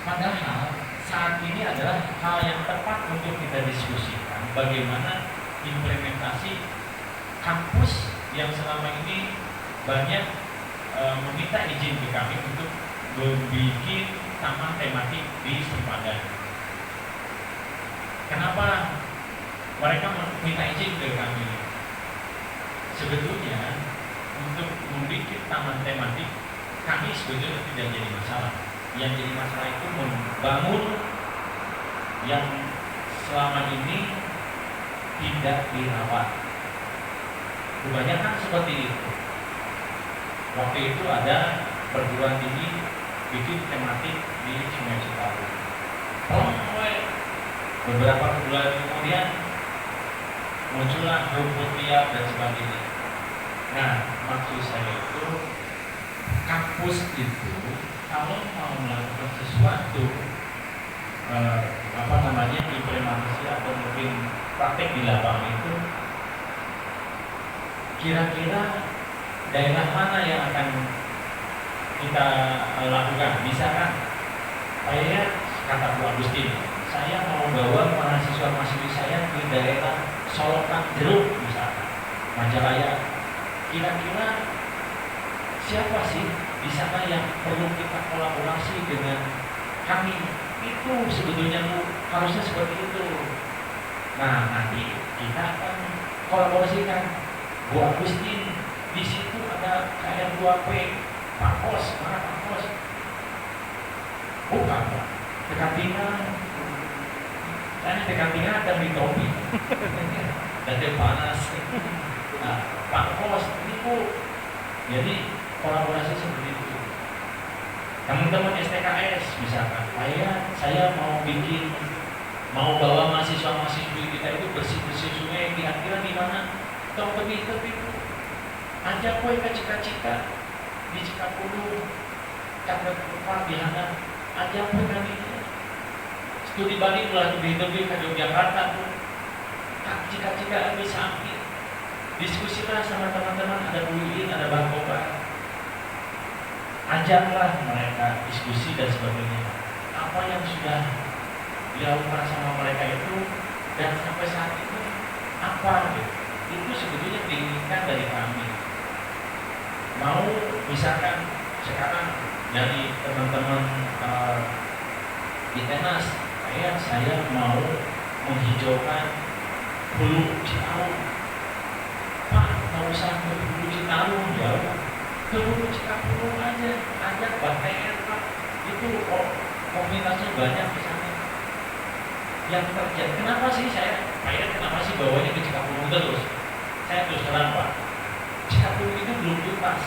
Padahal saat ini adalah hal yang tepat untuk kita diskusikan bagaimana implementasi kampus yang selama ini banyak meminta izin ke kami untuk membuat taman tematik di Sempadan. Kenapa mereka meminta izin ke kami? Sebetulnya untuk membuat taman tematik kami sebetulnya tidak jadi masalah. Yang jadi masalah itu membangun yang selama ini tidak dirawat. Kebanyakan seperti itu. Waktu itu ada perguruan tinggi bikin tematik di Sungai Citarum. Beberapa bulan kemudian muncullah rumput liar dan sebagainya. Nah, maksud saya itu kampus itu kalau mau melakukan sesuatu implementasi atau mungkin praktek di lapangan itu, kira-kira daerah mana yang akan kita lakukan? Misalkan saya kata Bu Agustin, saya mau bawa mahasiswa-mahasiswi saya ke daerah Solokan Jeruk misalkan, Majalaya. Kira-kira siapa sih di sana yang perlu kita kolaborasi dengan kami? Itu sebetulnya Bu, harusnya seperti itu. Nah, nanti kita akan kolaborasikan. Bu Agustin, di situ ada KR2P, Pak Pos, mana Pak Pos? Bukan Pak, dekat kantingan dan di topi dan dia panas. Nah, Pak Pos ini Bu, jadi kolaborasi seperti itu. Teman-teman STKS misalkan, saya mau bawa mahasiswa-mahasiswi kita itu bersih-bersih sungai, kira-kira di mana? Tong tepi-tepi Bu, ajak kowe ke Cika-Cika di Cikapundung, Cakra Kupar di Hana, ajak kowe kami studi banding mulai tepi-tepi ke Yogyakarta tuh, Cika-Cika bisa ambil. Diskusilah sama teman-teman, ada Bu Iin, ada Bang Kobar. Ajaklah mereka diskusi dan sebagainya. Apa yang sudah dilakukan sama mereka itu dan sampai saat ini apa gitu. Itu sebetulnya diinginkan dari kami. Mau misalkan sekarang dari teman-teman di Tenas, saya mau menghijaukan Hulu Citarum. Pak, nggak usah ke Hulu Citarum jauh, ke Hulu Cikapundung aja, ajak BTN Pak. Itu komunitasnya banyak di sana. Yang terjadi, kenapa sih kenapa sih bawanya ke Cikapundung terus? Saya terus terang Pak, Cikapundung itu belum tuntas.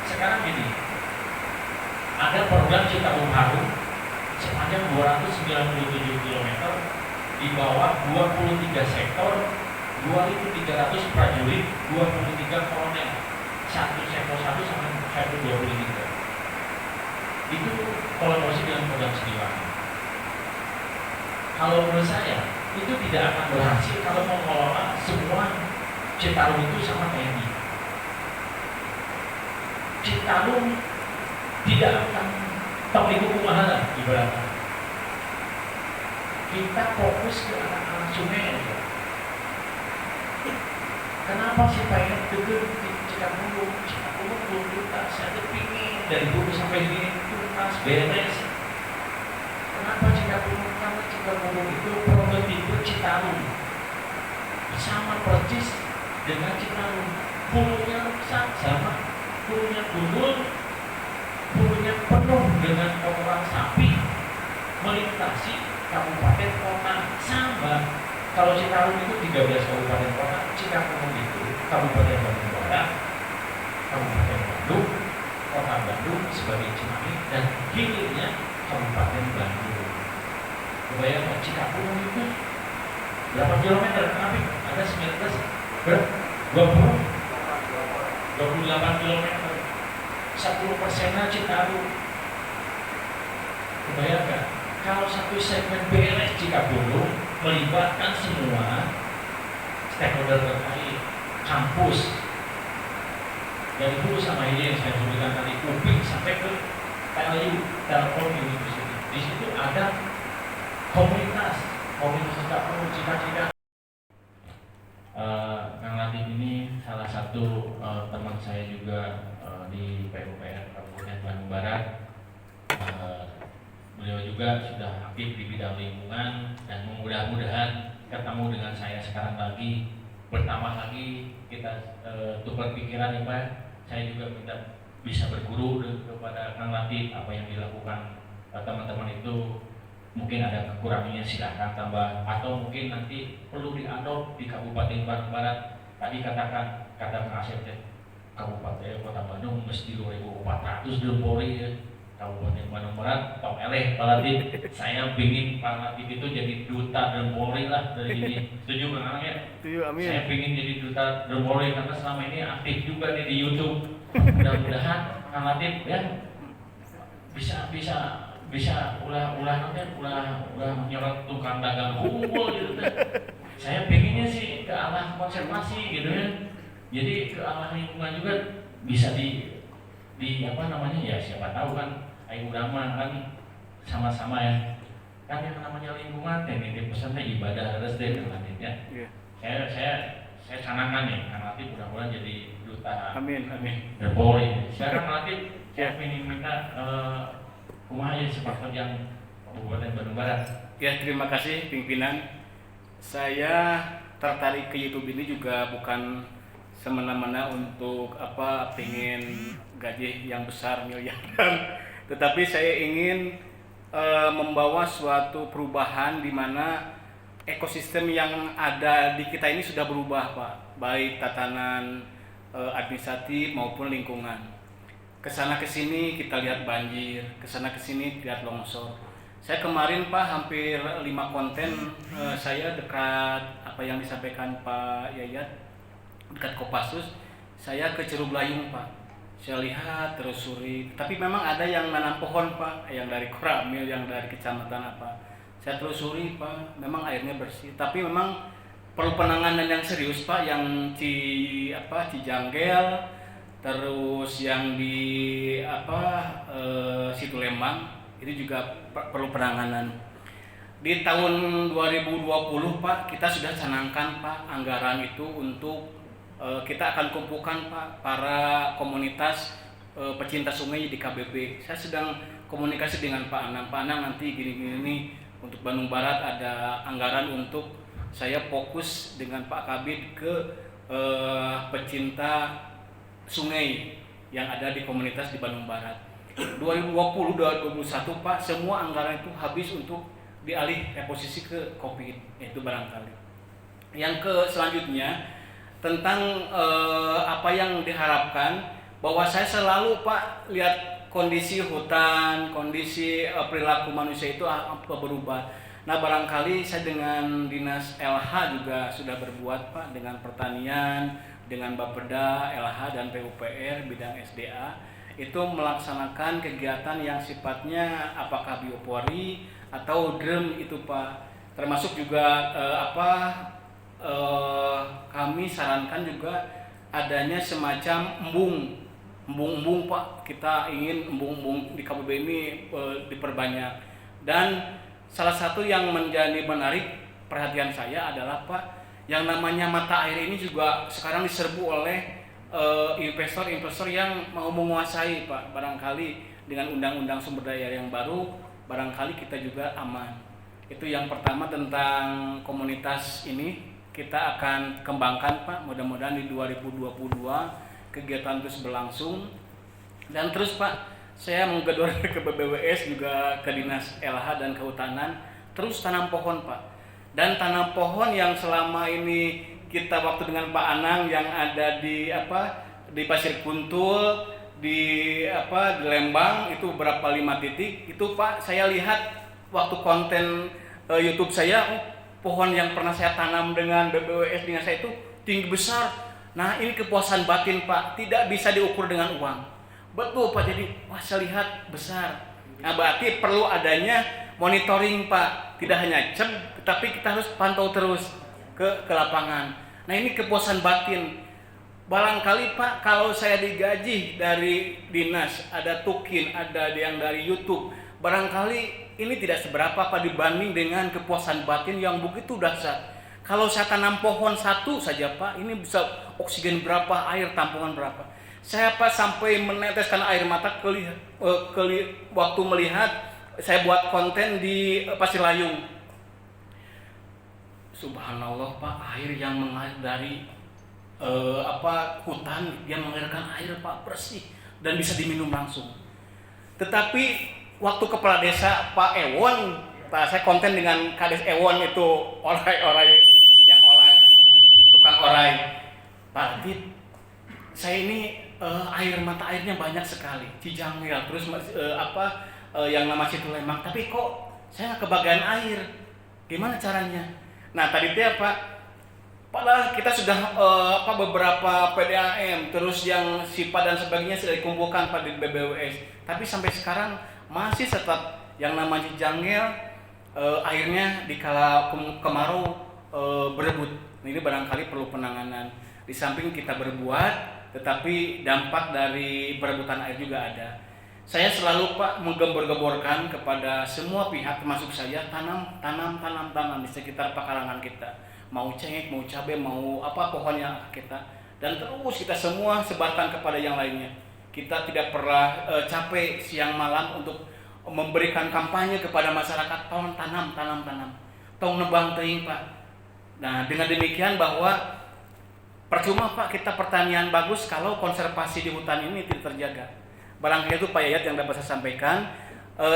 Sekarang gini, ada program Citarum Harum sepanjang 297 km di bawah 23 sektor, 2.300 prajurit, 23 kolonel, satu sektor 1 sampai sektor 23. Itu kolaborasi dengan program Siliwangi. Kalau menurut saya itu tidak akan berhasil kalau mengelola semua Citarum itu sama TNI. Citarum tidak akan pemilu kumaha ibaratnya. Kita fokus ke anak-anak sungai aja. Kenapa sih pengen deket di Cikapundung belum tuntas? Saya kepingin dari dulu sampai ini tuntas beres. Kenapa Cikapundung? Karena Cikapundung itu prototipe Citarum, sama persis dengan Citarum. Hulunya rusak sama, hulunya gundul, hulunya penuh dengan kotoran sapi, melintasi kabupaten kota sama. Kalau Citarum itu 13 kabupaten kota, Cikapundung itu Kabupaten Bandung Barat, Kabupaten Bandung, Kota Bandung sebagai Cimahi, dan hilirnya Kabupaten Bandung. Kebayang Cikapundung itu berapa kilometer? Ada 19 28 kilometer. 10%-nya Citarum. Kebayangkan kalau satu segmen beres Cikapundung melibatkan semua stakeholder terkait, kampus dari hulu sama hilir yang saya sebutkan tadi, UPI sampai ke Ayu Telkom University. Di situ ada komunitas tidak perlu cita-cita. Kang Latif ini salah satu teman saya juga di PUPR Kabupaten Bandung Barat. Beliau juga sudah aktif di bidang lingkungan dan mudah-mudahan ketemu dengan saya sekarang lagi, bertambah lagi kita tukar pikiran ya Pak. Saya juga minta bisa berguru kepada Kang Latif, apa yang dilakukan teman-teman itu mungkin ada kekurangannya, silahkan tambah, atau mungkin nanti perlu diadop di Kabupaten Bandung Barat. Tadi kata Kang Asep, Kabupaten Kota Bandung mesti 2.400 Dempori ya. Kabupaten Bandung Barat, tong eleh Pak Latif. Saya pingin Pak Latif itu jadi duta Dempori lah dari ini. Setuju Kang Anang ya? Setuju, amin. Saya pingin jadi duta Dempori karena selama ini aktif juga nih di YouTube. Mudah-mudahan Kang Latif ya bisa ulah menyorot tukang dagang hukum gitu kan. Saya pengennya sih ke arah konservasi gitu ya. Jadi ke arah lingkungan juga bisa di apa namanya ya, siapa tahu kan ayo ulama kan sama-sama ya. Kan yang namanya lingkungan ini pesannya ibadah harus deh Kang Latif ya. Saya canangkan nih Kang Latif mudah-mudahan jadi duta. Amin. Berpoli. Sekarang Kang Latif saya ingin minta kumaha ya sepak yang Kabupaten Bandung Barat. Ya, terima kasih pimpinan. Saya tertarik ke YouTube ini juga bukan semena-mena untuk pengen gaji yang besar miliaran, tetapi saya ingin membawa suatu perubahan di mana ekosistem yang ada di kita ini sudah berubah Pak, baik tatanan administratif maupun lingkungan. Kesana kesini kita lihat banjir, kesana kesini lihat longsor. Saya kemarin Pak hampir 5 konten saya dekat apa yang disampaikan Pak Yayat, dekat Kopassus. Saya ke Curug Layung Pak. Saya lihat telusuri, tapi memang ada yang nanam pohon Pak, yang dari Koramil, yang dari kecamatan apa. Saya telusuri Pak, memang airnya bersih, tapi memang perlu penanganan yang serius Pak, yang Cijanggel, terus yang di Situ Lembang itu juga perlu penanganan. Di tahun 2020 Pak kita sudah canangkan Pak anggaran itu untuk kita akan kumpulkan Pak para komunitas pecinta sungai di KBB. Saya sedang komunikasi dengan Pak Anang. Pak Anang nanti gini-gini untuk Bandung Barat ada anggaran untuk saya fokus dengan Pak Kabid ke pecinta sungai yang ada di komunitas di Bandung Barat. 2020-2021 Pak, semua anggaran itu habis untuk dialih reposisi ke COVID, itu barangkali. Yang selanjutnya tentang apa yang diharapkan, bahwa saya selalu Pak lihat kondisi hutan, kondisi perilaku manusia itu berubah. Nah barangkali saya dengan Dinas LH juga sudah berbuat Pak, dengan pertanian, dengan Bapeda, LH dan PUPR bidang SDA itu melaksanakan kegiatan yang sifatnya apakah biopori atau drum itu Pak. Termasuk juga kami sarankan juga adanya semacam embung Pak. Kita ingin embung-embung di KBB ini diperbanyak. Dan salah satu yang menjadi menarik perhatian saya adalah Pak, yang namanya mata air ini juga sekarang diserbu oleh investor-investor yang mau menguasai Pak. Barangkali dengan undang-undang sumber daya yang baru, barangkali kita juga aman. Itu yang pertama tentang komunitas ini kita akan kembangkan Pak. Mudah-mudahan di 2022 kegiatan terus berlangsung. Dan terus Pak, saya menggedor ke BBWS juga ke Dinas LH dan Kehutanan, terus tanam pohon Pak. Dan tanam pohon yang selama ini kita waktu dengan Pak Anang yang ada di Pasir Kuntul, di Lembang itu berapa 5 titik itu Pak, saya lihat waktu konten YouTube saya, pohon yang pernah saya tanam dengan BBWS dengan saya itu tinggi besar. Nah ini kepuasan batin Pak, tidak bisa diukur dengan uang. Betul Pak, jadi saya lihat besar. Nah berarti perlu adanya monitoring Pak, tidak hanya tapi kita harus pantau terus ke lapangan. Nah ini kepuasan batin. Barangkali Pak, kalau saya digaji dari dinas, ada tukin, ada yang dari YouTube, barangkali ini tidak seberapa Pak dibanding dengan kepuasan batin yang begitu dahsyat. Kalau saya tanam pohon satu saja Pak, ini bisa oksigen berapa, air tampungan berapa. Saya Pak sampai meneteskan air mata waktu melihat saya buat konten di Pasir Layung. Subhanallah Pak, air yang mengalir dari hutan, dia mengalirkan air Pak bersih dan bisa diminum langsung. Tetapi waktu kepala desa Pak Ewon, Pak, saya konten dengan Kades Ewon itu orai-orai yang tukang orai. Pak Dit, saya ini air mata airnya banyak sekali, Cijangil, terus yang nama Situ Lembang, tapi kok saya nggak kebagian air, gimana caranya? Nah tadi teh Pak, padahal kita sudah beberapa PDAM, terus yang SIPA dan sebagainya sudah dikumpulkan pada BBWS, tapi sampai sekarang masih tetap yang namanya Cijangil airnya di kala kemarau berebut. Ini barangkali perlu penanganan. Di samping kita berbuat, tetapi dampak dari perebutan air juga ada. Saya selalu Pak menggembor-gemborkan kepada semua pihak, termasuk saya, tanam di sekitar pekarangan kita. Mau cengkeh, mau cabai, mau apa pohonnya kita, dan terus kita semua sebarkan kepada yang lainnya. Kita tidak pernah capek siang malam untuk memberikan kampanye kepada masyarakat, tolong tanam, tolong nebang teuing Pak. Nah dengan demikian bahwa percuma Pak kita pertanian bagus kalau konservasi di hutan ini tidak terjaga. Barangkali itu Pak Yayat yang dapat saya sampaikan.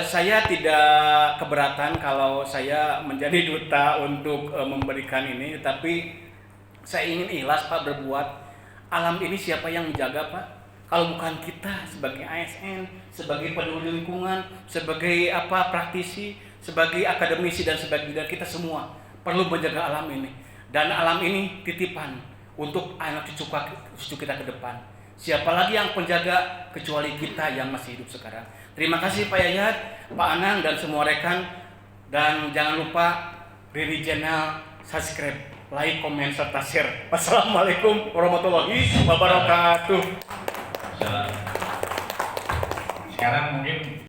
Saya tidak keberatan kalau saya menjadi duta untuk memberikan ini, tapi saya ingin ikhlas Pak berbuat. Alam ini siapa yang menjaga Pak? Kalau bukan kita sebagai ASN, sebagai peduli lingkungan, sebagai praktisi, sebagai akademisi dan sebagainya, kita semua perlu menjaga alam ini. Dan alam ini titipan untuk anak cucu kita ke depan. Siapa lagi yang penjaga kecuali kita yang masih hidup sekarang. Terima kasih Pak Yayat, Pak Anang dan semua rekan. Dan jangan lupa Riri Channel, subscribe, like, komen, serta share. Wassalamualaikum warahmatullahi wabarakatuh. Sekarang mungkin